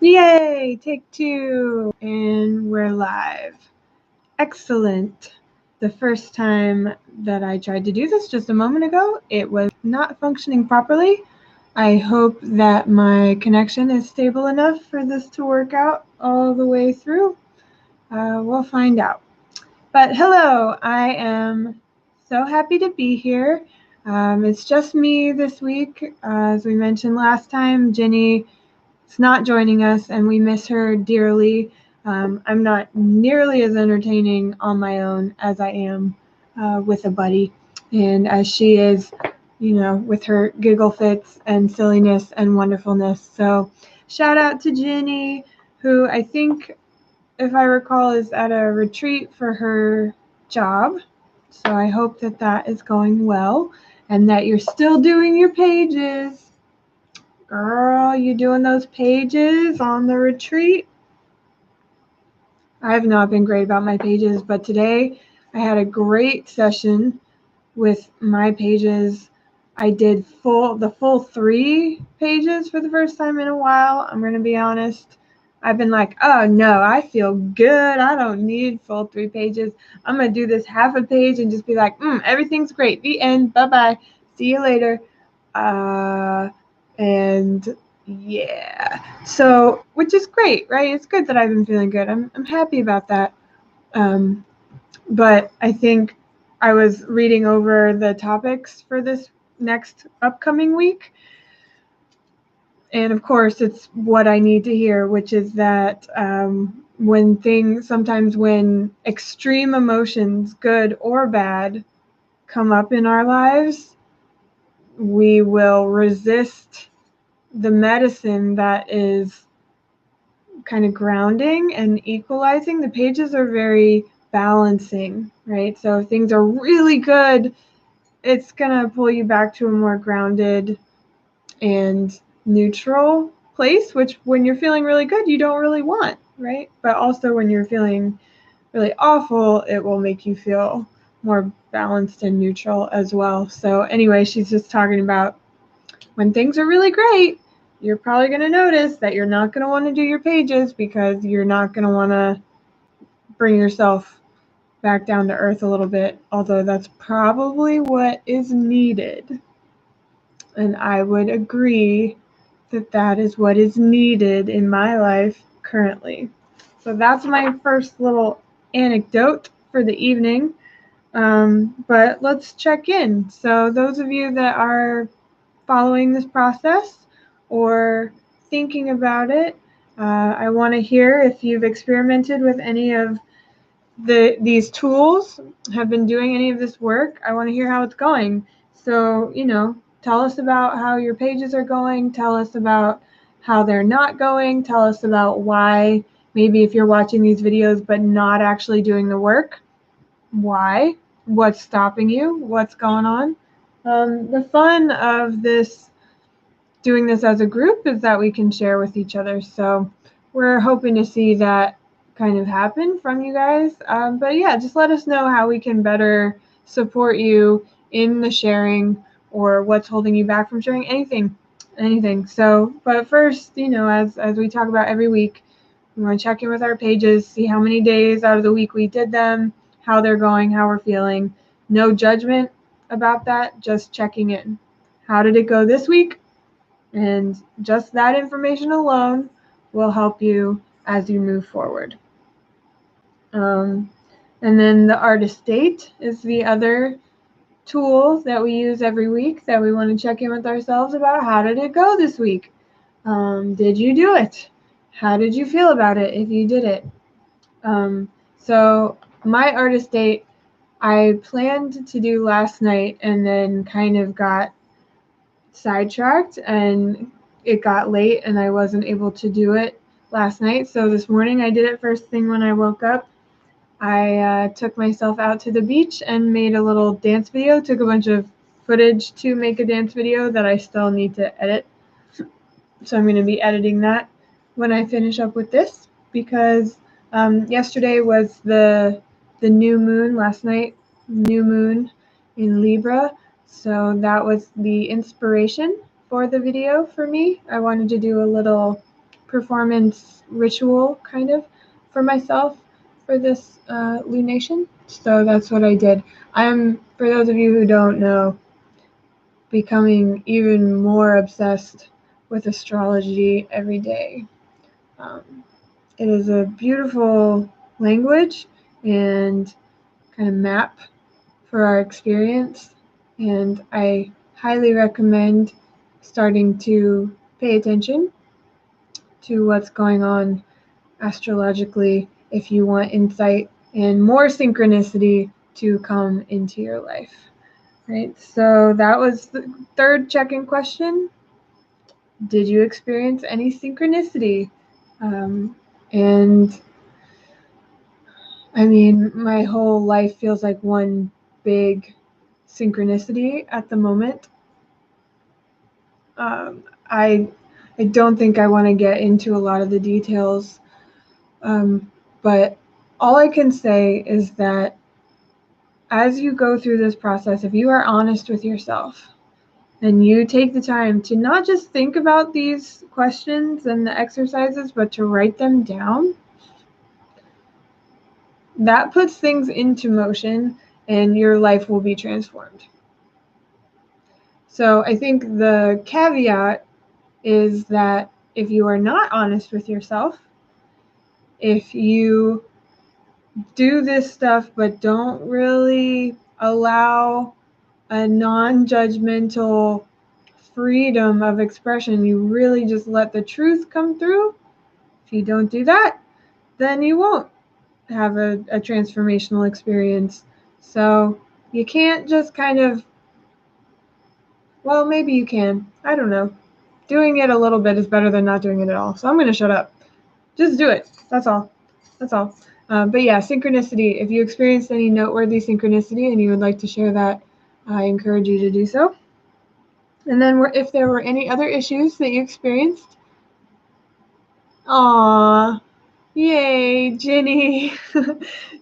Yay, take two, and we're live. Excellent. The first time that I tried to do this just a moment ago, it was not functioning properly. I hope that my connection is stable enough for this to work out all the way through. We'll find out. But hello, I am so happy to be here. It's just me this week. As we mentioned last time, Jenny is not joining us, and we miss her dearly. I'm not nearly as entertaining on my own as I am with a buddy, and as she is, with her giggle fits and silliness and wonderfulness. So, shout out to Jenny, who I think, if I recall, is at a retreat for her job. So, I hope that that is going well and that you're still doing your pages. Girl, you doing those pages on the retreat? I have not been great about my pages, but today I had a great session with my pages. I did the full 3 pages for the first time in a while. I'm going to be honest. I've been like, oh no, I feel good. I don't need full 3 pages. I'm going to do this half a page and just be like, everything's great. The end. Bye-bye. See you later. And yeah, so which is great, right? It's good that I've been feeling good. I'm happy about that. But I think I was reading over the topics for this next upcoming week, and of course it's what I need to hear, which is that sometimes when extreme emotions, good or bad, come up in our lives, we will resist the medicine that is kind of grounding and equalizing. The pages are very balancing, right? So if things are really good, it's going to pull you back to a more grounded and neutral place, which when you're feeling really good, you don't really want, right? But also when you're feeling really awful, it will make you feel more balanced and neutral as well. So anyway, she's just talking about when things are really great, you're probably going to notice that you're not going to want to do your pages because you're not going to want to bring yourself back down to earth a little bit, although that's probably what is needed. And I would agree that that is what is needed in my life currently. So that's my first little anecdote for the evening. But let's check in. So those of you that are following this process or thinking about it, I want to hear if you've experimented with any of these tools, have been doing any of this work. I want to hear how it's going. So, tell us about how your pages are going. Tell us about how they're not going. Tell us about why, maybe if you're watching these videos but not actually doing the work, why, what's stopping you, what's going on. The fun of doing this as a group is that we can share with each other. So we're hoping to see that kind of happen from you guys. But yeah, just let us know how we can better support you in the sharing or what's holding you back from sharing anything. So, but first, as we talk about every week, we want to check in with our pages, see how many days out of the week we did them, how they're going, how we're feeling. No judgment about that, just checking in. How did it go this week? And just that information alone will help you as you move forward. And then the artist date is the other tool that we use every week that we want to check in with ourselves about. How did it go this week? Did you do it? How did you feel about it if you did it? So my artist date, I planned to do last night and then kind of got sidetracked and it got late and I wasn't able to do it last night. So this morning I did it first thing when I woke up. I took myself out to the beach and made a little dance video, took a bunch of footage to make a dance video that I still need to edit. So I'm going to be editing that when I finish up with this because yesterday was the new moon, last night, new moon in Libra. So that was the inspiration for the video for me. I wanted to do a little performance ritual kind of for myself for this lunation. So that's what I did. I'm, for those of you who don't know, becoming even more obsessed with astrology every day. It is a beautiful language and kind of map for our experience, and I highly recommend starting to pay attention to what's going on astrologically if you want insight and more synchronicity to come into your life. Right, so that was the third check-in question. Did you experience any synchronicity? And I mean, my whole life feels like one big synchronicity at the moment. I don't think I want to get into a lot of the details, but all I can say is that as you go through this process, if you are honest with yourself and you take the time to not just think about these questions and the exercises, but to write them down, that puts things into motion and your life will be transformed. So I think the caveat is that if you are not honest with yourself, if you do this stuff but don't really allow a non-judgmental freedom of expression, you really just let the truth come through, if you don't do that, then you won't have a transformational experience. So you can't just kind of, well, maybe you can, I don't know. Doing it a little bit is better than not doing it at all. So I'm going to shut up. Just do it. That's all. But yeah, synchronicity. If you experienced any noteworthy synchronicity and you would like to share that, I encourage you to do so. And then if there were any other issues that you experienced, aw, yay, Ginny.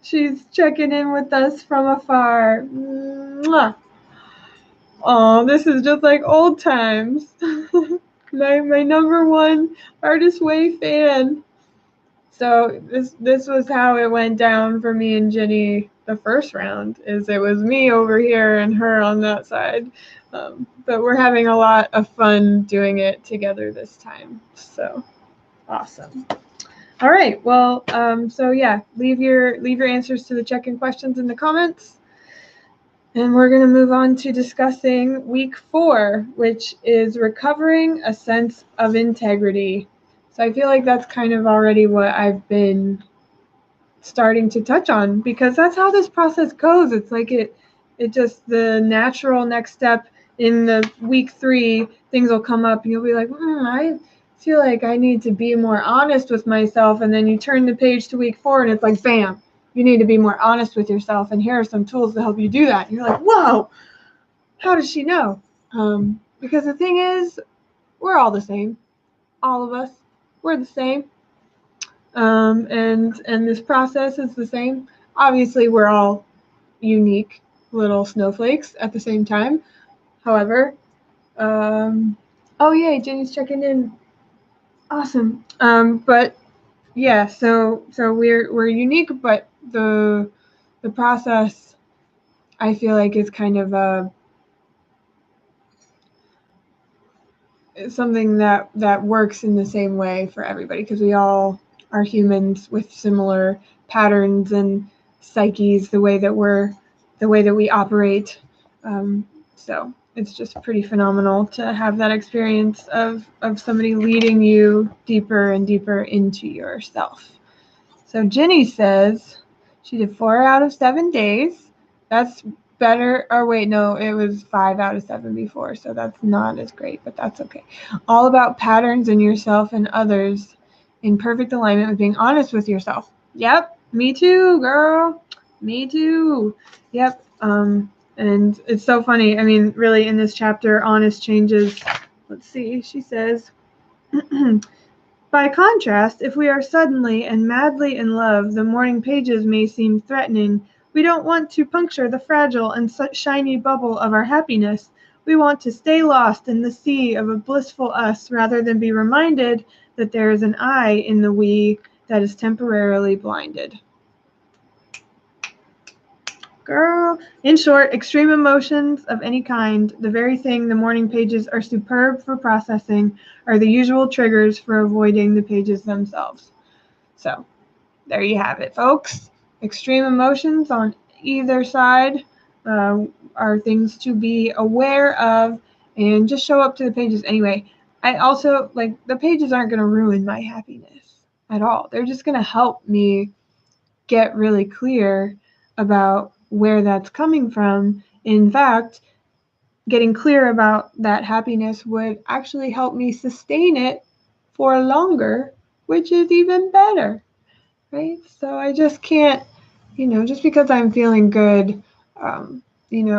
She's checking in with us from afar. Mwah. Oh, this is just like old times. my number one Artist Way fan. So this was how it went down for me and Ginny the first round, is it was me over here and her on that side. But we're having a lot of fun doing it together this time. So awesome. All right. Well, so yeah, leave your answers to the check-in questions in the comments. And we're going to move on to discussing week 4, which is recovering a sense of integrity. So I feel like that's kind of already what I've been starting to touch on, because that's how this process goes. It's like it just, the natural next step in the week 3, things will come up and you'll be like, I feel like I need to be more honest with myself. And then you turn the page to week 4 and it's like, bam, you need to be more honest with yourself. And here are some tools to help you do that. And you're like, whoa, how does she know? Because the thing is, we're all the same. All of us, we're the same. And this process is the same. Obviously, we're all unique little snowflakes at the same time. However, oh yay, Jenny's checking in. Awesome. But yeah, so we're unique, but the process, I feel like, is kind of something that works in the same way for everybody, because we all are humans with similar patterns and psyches, the way that we operate. So it's just pretty phenomenal to have that experience of somebody leading you deeper and deeper into yourself. So Ginny says she did 4 out of 7 days. That's better. Or wait, no, it was 5 out of 7 before, so that's not as great, but that's okay. All about patterns in yourself and others in perfect alignment with being honest with yourself. Yep, me too, girl. Me too. Yep. And it's so funny. I mean, really, in this chapter, honest changes. Let's see. She says, by contrast, if we are suddenly and madly in love, the morning pages may seem threatening. We don't want to puncture the fragile and shiny bubble of our happiness. We want to stay lost in the sea of a blissful us rather than be reminded that there is an I in the we that is temporarily blinded. Girl. In short, extreme emotions of any kind, the very thing the morning pages are superb for processing, are the usual triggers for avoiding the pages themselves. So, there you have it, folks. Extreme emotions on either side are things to be aware of, and just show up to the pages anyway. I also, the pages aren't going to ruin my happiness at all. They're just going to help me get really clear about where that's coming from. In fact, getting clear about that happiness would actually help me sustain it for longer, which is even better, right? So I just can't, just because I'm feeling good,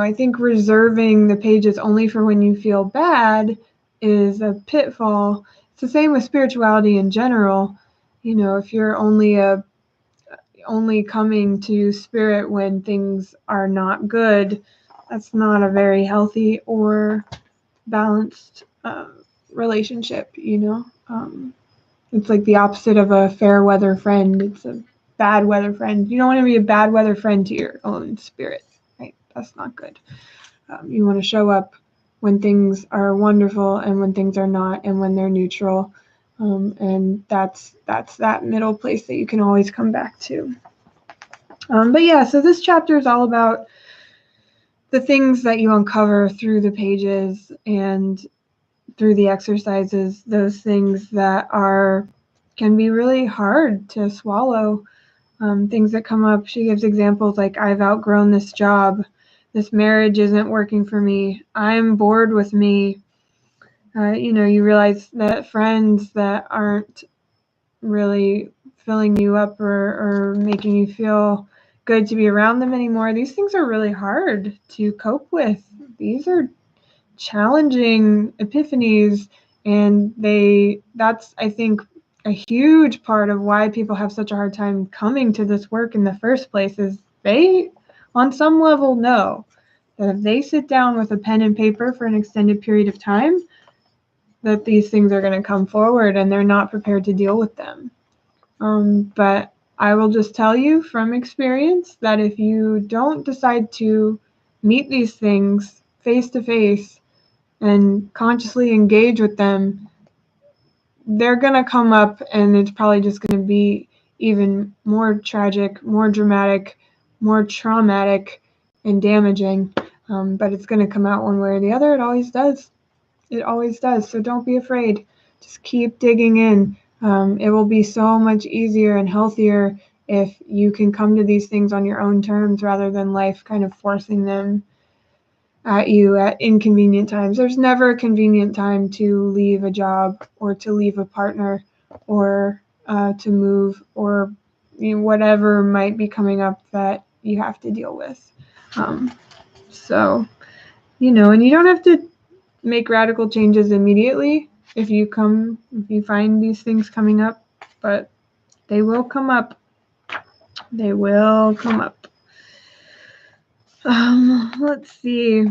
I think reserving the pages only for when you feel bad is a pitfall. It's the same with spirituality in general. If you're only coming to spirit when things are not good, that's not a very healthy or balanced relationship. It's like the opposite of a fair weather friend. It's a bad weather friend. You don't want to be a bad weather friend to your own spirit, right? That's not good. You want to show up when things are wonderful and when things are not, and when they're neutral. And that's that middle place that you can always come back to. But yeah, so this chapter is all about the things that you uncover through the pages and through the exercises, those things that can be really hard to swallow, things that come up. She gives examples like, I've outgrown this job, this marriage isn't working for me, I'm bored with me. You realize that friends that aren't really filling you up or making you feel good to be around them anymore, these things are really hard to cope with. These are challenging epiphanies, and that's, I think, a huge part of why people have such a hard time coming to this work in the first place. Is they, on some level, know that if they sit down with a pen and paper for an extended period of time, that these things are going to come forward, and they're not prepared to deal with them. But I will just tell you from experience that if you don't decide to meet these things face to face and consciously engage with them, they're going to come up, and it's probably just going to be even more tragic, more dramatic, more traumatic and damaging. But it's going to come out one way or the other. It always does. It always does. So don't be afraid. Just keep digging in. It will be so much easier and healthier if you can come to these things on your own terms rather than life kind of forcing them at you at inconvenient times. There's never a convenient time to leave a job or to leave a partner or to move, or whatever might be coming up that you have to deal with. So, and you don't have to make radical changes immediately if you find these things coming up, but they will come up. They will come up. Let's see.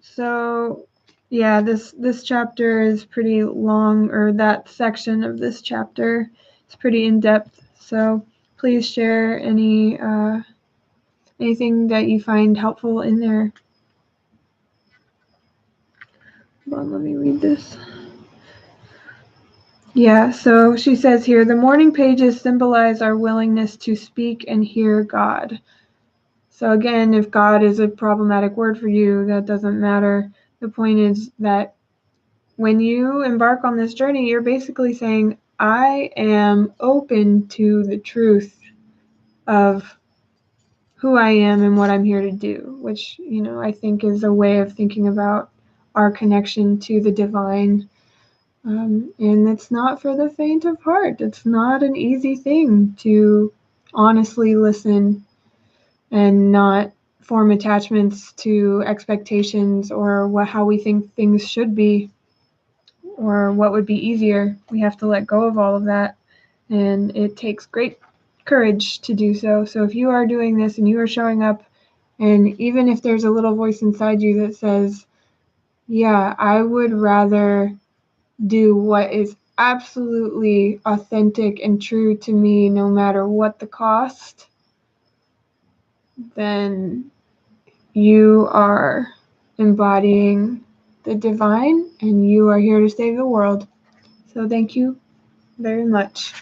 So, yeah, this chapter is pretty long, or that section of this chapter is pretty in depth. So please share anything that you find helpful in there. Hold on, let me read this. Yeah, so she says here, the morning pages symbolize our willingness to speak and hear God. So again, if God is a problematic word for you, that doesn't matter. The point is that when you embark on this journey, you're basically saying, I am open to the truth of who I am and what I'm here to do, which, I think is a way of thinking about our connection to the divine. And it's not for the faint of heart. It's not an easy thing to honestly listen and not form attachments to expectations or how we think things should be or what would be easier. We have to let go of all of that, and it takes great courage to do so. So if you are doing this and you are showing up, and even if there's a little voice inside you that says, yeah, I would rather do what is absolutely authentic and true to me, no matter what the cost, then you are embodying the divine and you are here to save the world. So thank you very much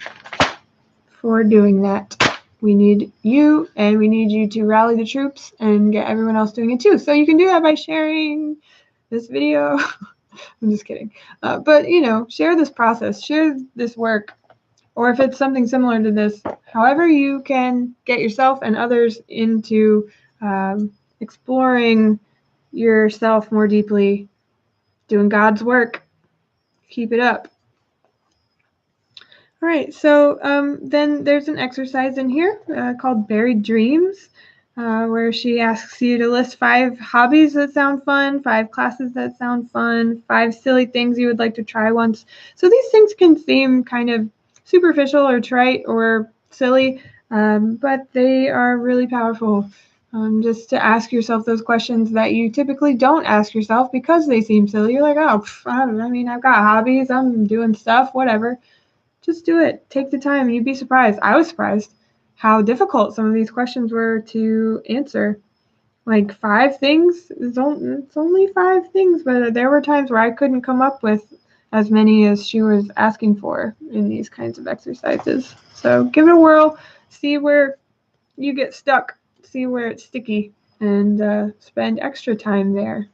for doing that. We need you, and we need you to rally the troops and get everyone else doing it too. So you can do that by sharing this video. I'm just kidding. But, share this process, share this work, or if it's something similar to this, however you can get yourself and others into exploring yourself more deeply, doing God's work. Keep it up. All right, so then there's an exercise in here called Buried Dreams, where she asks you to list 5 hobbies that sound fun, 5 classes that sound fun, 5 silly things you would like to try once. So these things can seem kind of superficial or trite or silly, but they are really powerful. Just to ask yourself those questions that you typically don't ask yourself because they seem silly. You're like, oh, I've got hobbies, I'm doing stuff, whatever. Just do it. Take the time. You'd be surprised. I was surprised how difficult some of these questions were to answer. Like 5 things, it's only 5 things, but there were times where I couldn't come up with as many as she was asking for in these kinds of exercises. So give it a whirl, see where you get stuck, see where it's sticky, and spend extra time there.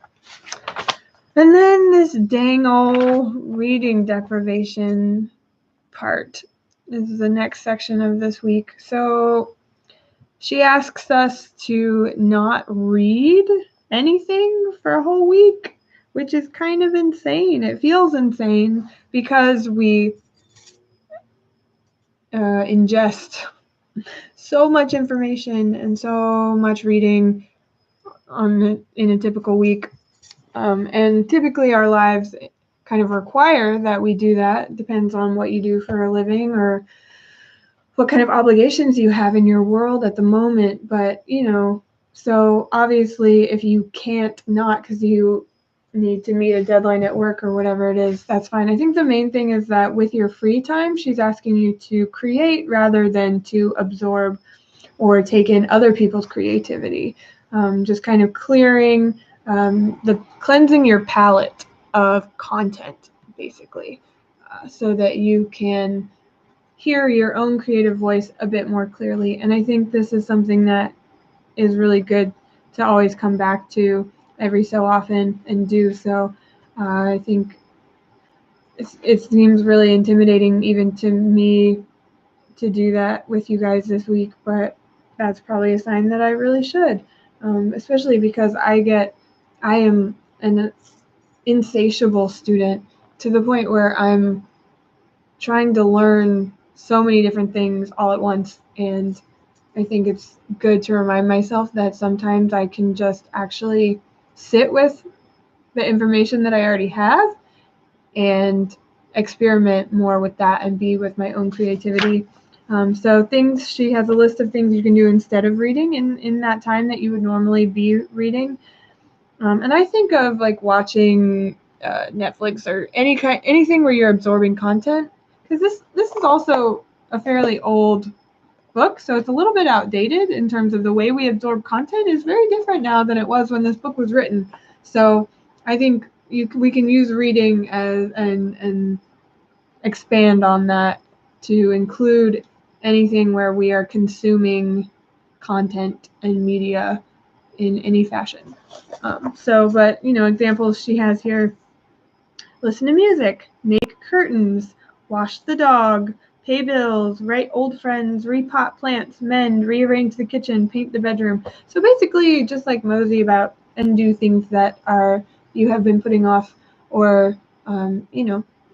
And then this dang old reading deprivation part. This is the next section of this week. So she asks us to not read anything for a whole week, which is kind of insane. It feels insane because we ingest so much information and so much reading in a typical week. And typically our lives kind of require that we do that. Depends on what you do for a living or what kind of obligations you have in your world at the moment. But, so obviously if you can't not because you need to meet a deadline at work or whatever it is, that's fine. I think the main thing is that with your free time, she's asking you to create rather than to absorb or take in other people's creativity. Just kind of clearing, cleansing your palette of content, basically, so that you can hear your own creative voice a bit more clearly. And I think this is something that is really good to always come back to every so often and do. So I think it seems really intimidating even to me to do that with you guys this week, but that's probably a sign that I really should, especially because I am an insatiable student to the point where I'm trying to learn so many different things all at once. And I think it's good to remind myself that sometimes I can just actually sit with the information that I already have and experiment more with that and be with my own creativity. So she has a list of things you can do instead of reading in that time that you would normally be reading. And I think of like watching Netflix or anything where you're absorbing content, because this is also a fairly old book, so it's a little bit outdated in terms of the way we absorb content is very different now than it was when this book was written. So I think we can use reading as and expand on that to include anything where we are consuming content and media in any fashion. But examples she has here: listen to music, make curtains, wash the dog, pay bills, write old friends, repot plants, mend, rearrange the kitchen, paint the bedroom. So basically just like mosey about and do things that you have been putting off or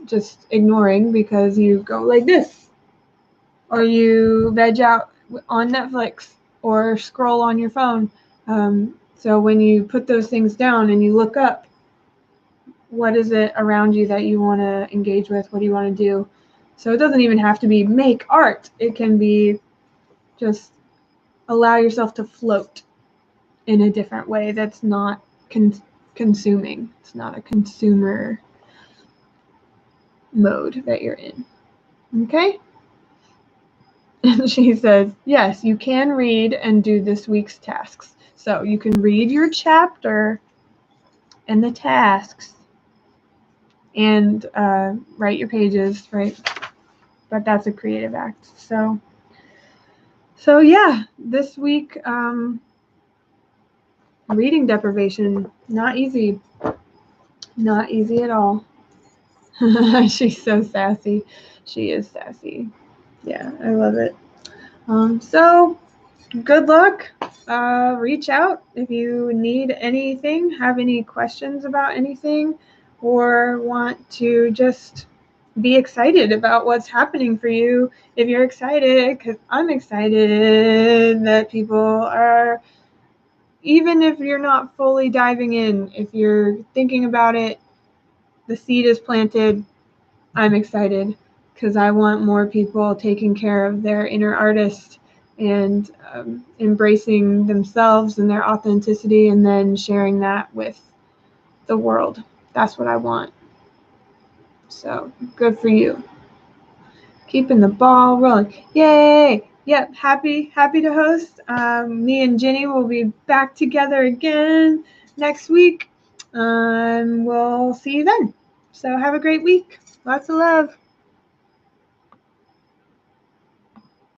just ignoring because you go like this, or you veg out on Netflix or scroll on your phone. So when you put those things down and you look up, what is it around you that you want to engage with? What do you want to do? So it doesn't even have to be make art. It can be just allow yourself to float in a different way that's not consuming. It's not a consumer mode that you're in. Okay? And she says, yes, you can read and do this week's tasks. So you can read your chapter and the tasks and write your pages, right? But that's a creative act. So yeah, this week, reading deprivation, not easy. Not easy at all. She's so sassy. She is sassy. Yeah, I love it. So good luck. Reach out if you need anything, have any questions about anything, or want to just be excited about what's happening for you. If you're excited, because I'm excited that people are, even if you're not fully diving in, if you're thinking about it, the seed is planted. I'm excited because I want more people taking care of their inner artist and embracing themselves and their authenticity, and then sharing that with the world. That's what I want. So good for you. Keeping the ball rolling. Yay! Yep, happy to host. Me and Ginny will be back together again next week. We'll see you then. So have a great week. Lots of love.